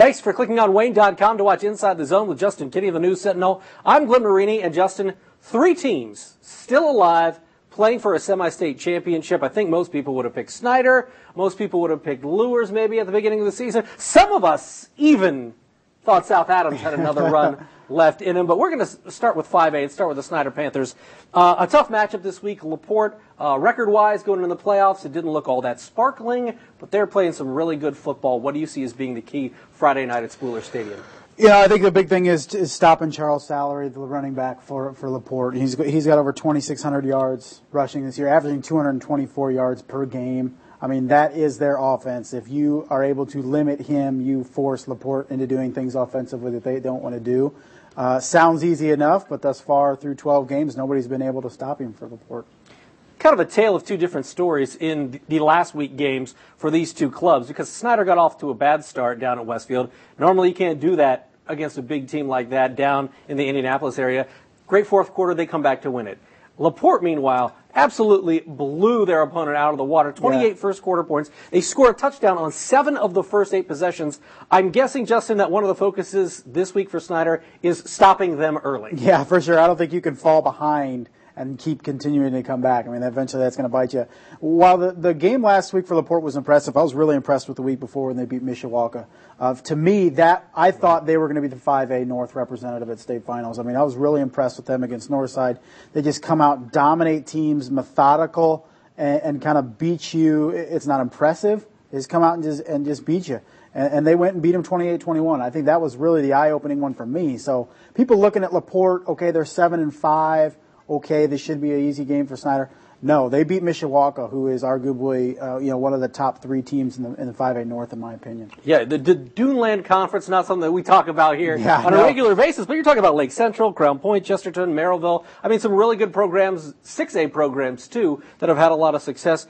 Thanks for clicking on Wayne.com to watch Inside the Zone with Justin Kinney of the News Sentinel. I'm Glenn Marini, and Justin, 3 teams still alive playing for a semi-state championship. I think most people would have picked Snider. Most people would have picked Lures maybe at the beginning of the season. Some of us even thought South Adams had another run left in him. But we're going to start with 5A and start with the Snider Panthers. A tough matchup this week. LaPorte, record-wise, going into the playoffs, it didn't look all that sparkling, but they're playing some really good football. What do you see as being the key Friday night at Spooler Stadium? Yeah, I think the big thing is stopping Charles Sallery, the running back for LaPorte. He's got over 2,600 yards rushing this year, averaging 224 yards per game. I mean, that is their offense. If you are able to limit him, you force LaPorte into doing things offensively that they don't want to do. Sounds easy enough, but thus far through 12 games, nobody's been able to stop him for LaPorte. Kind of a tale of two different stories in the last week games for these two clubs, because Snider got off to a bad start down at Westfield. Normally you can't do that against a big team like that down in the Indianapolis area. Great fourth quarter, they come back to win it. LaPorte, meanwhile, absolutely blew their opponent out of the water. 28 first quarter points. They score a touchdown on 7 of the first 8 possessions. I'm guessing, Justin, that one of the focuses this week for Snider is stopping them early. Yeah, for sure. I don't think you can fall behind and keep continuing to come back. I mean, eventually that's going to bite you. While the game last week for LaPorte was impressive, I was really impressed with the week before when they beat Mishawaka. To me, I thought they were going to be the 5A North representative at state finals. I mean, I was really impressed with them against Northside. They just come out, dominate teams, methodical, and kind of beat you. It's not impressive. They just come out and just beat you. And they went and beat them 28-21. I think that was really the eye-opening one for me. So people looking at LaPorte, okay, they're 7-5. Okay, this should be an easy game for Snider. No, they beat Mishawaka, who is arguably one of the top 3 teams in the 5A North, in my opinion. Yeah, the Duneland Conference, not something that we talk about here on a regular basis, but you're talking about Lake Central, Crown Point, Chesterton, Merrillville. I mean, some really good programs, 6A programs, too, that have had a lot of success.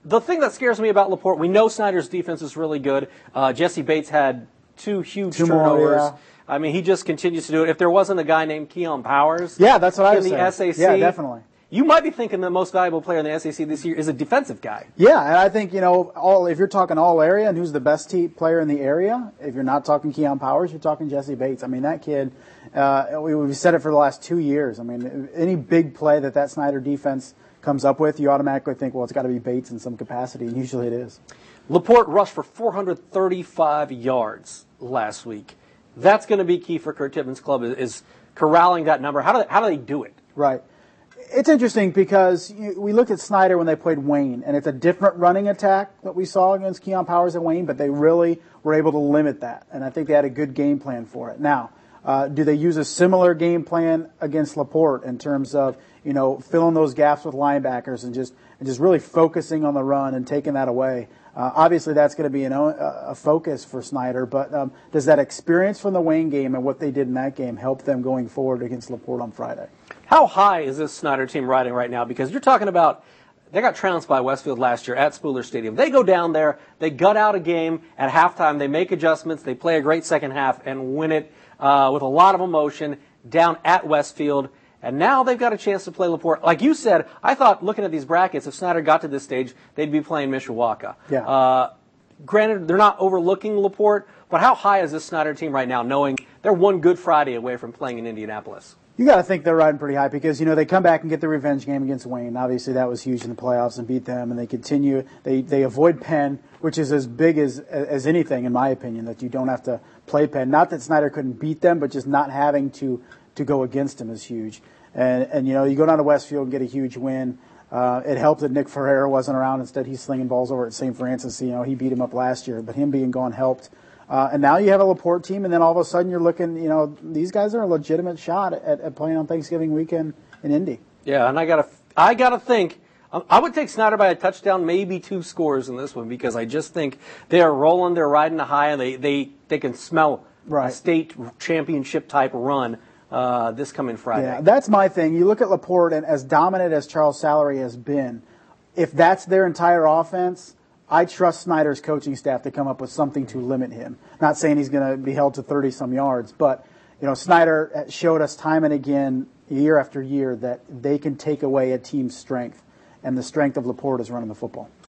The thing that scares me about LaPorte, we know Snider's defense is really good. Jesse Bates had 2 huge turnovers. More, I mean, he just continues to do it. If there wasn't a guy named Keon Powers that's what I was in the saying. SAC, yeah, definitely. You might be thinking the most valuable player in the SAC this year is a defensive guy. Yeah, and I think, if you're talking all area and who's the best player in the area, if you're not talking Keon Powers, you're talking Jesse Bates. I mean, that kid, we've said it for the last 2 years. I mean, any big play that Snider defense comes up with, you automatically think, well, it's got to be Bates in some capacity, and usually it is. LaPorte rushed for 435 yards last week. That's going to be key for Kurt Tippmann's club, is corralling that number. How do they do it? Right. It's interesting because we looked at Snider when they played Wayne, and it's a different running attack that we saw against Keon Powers at Wayne, but they really were able to limit that, and I think they had a good game plan for it. Now, do they use a similar game plan against LaPorte in terms of filling those gaps with linebackers and just really focusing on the run and taking that away? Obviously, that's going to be a focus for Snider, but does that experience from the Wayne game and what they did in that game help them going forward against LaPorte on Friday? How high is this Snider team riding right now? Because you're talking about they got trounced by Westfield last year at Spooler Stadium. They go down there, they gut out a game at halftime, they make adjustments, they play a great second half and win it with a lot of emotion down at Westfield. And now they've got a chance to play LaPorte. Like you said, I thought looking at these brackets, if Snider got to this stage, they'd be playing Mishawaka. Yeah. Granted, they're not overlooking LaPorte, but how high is this Snider team right now, knowing they're one Good Friday away from playing in Indianapolis? You got to think they're riding pretty high because, they come back and get the revenge game against Wayne. Obviously, that was huge in the playoffs and beat them, and they continue. They avoid Penn, which is as big as anything, in my opinion, that you don't have to play Penn. Not that Snider couldn't beat them, but just not having to go against them is huge. And you go down to Westfield and get a huge win. It helped that Nick Ferreira wasn't around. Instead, he's slinging balls over at St. Francis. He beat him up last year, but him being gone helped. And now you have a LaPorte team, and then all of a sudden you're looking, these guys are a legitimate shot at playing on Thanksgiving weekend in Indy. Yeah, and I gotta think, I would take Snider by a touchdown, maybe 2 scores in this one, because I just think they are rolling, they're riding a high, and they can smell a state championship type run this coming Friday. Yeah, that's my thing. You look at LaPorte, and as dominant as Charles Sallery has been, if that's their entire offense, I trust Snider's coaching staff to come up with something to limit him. Not saying he's going to be held to 30-some yards, but Snider showed us time and again, year after year, that they can take away a team's strength, and the strength of LaPorte is running the football.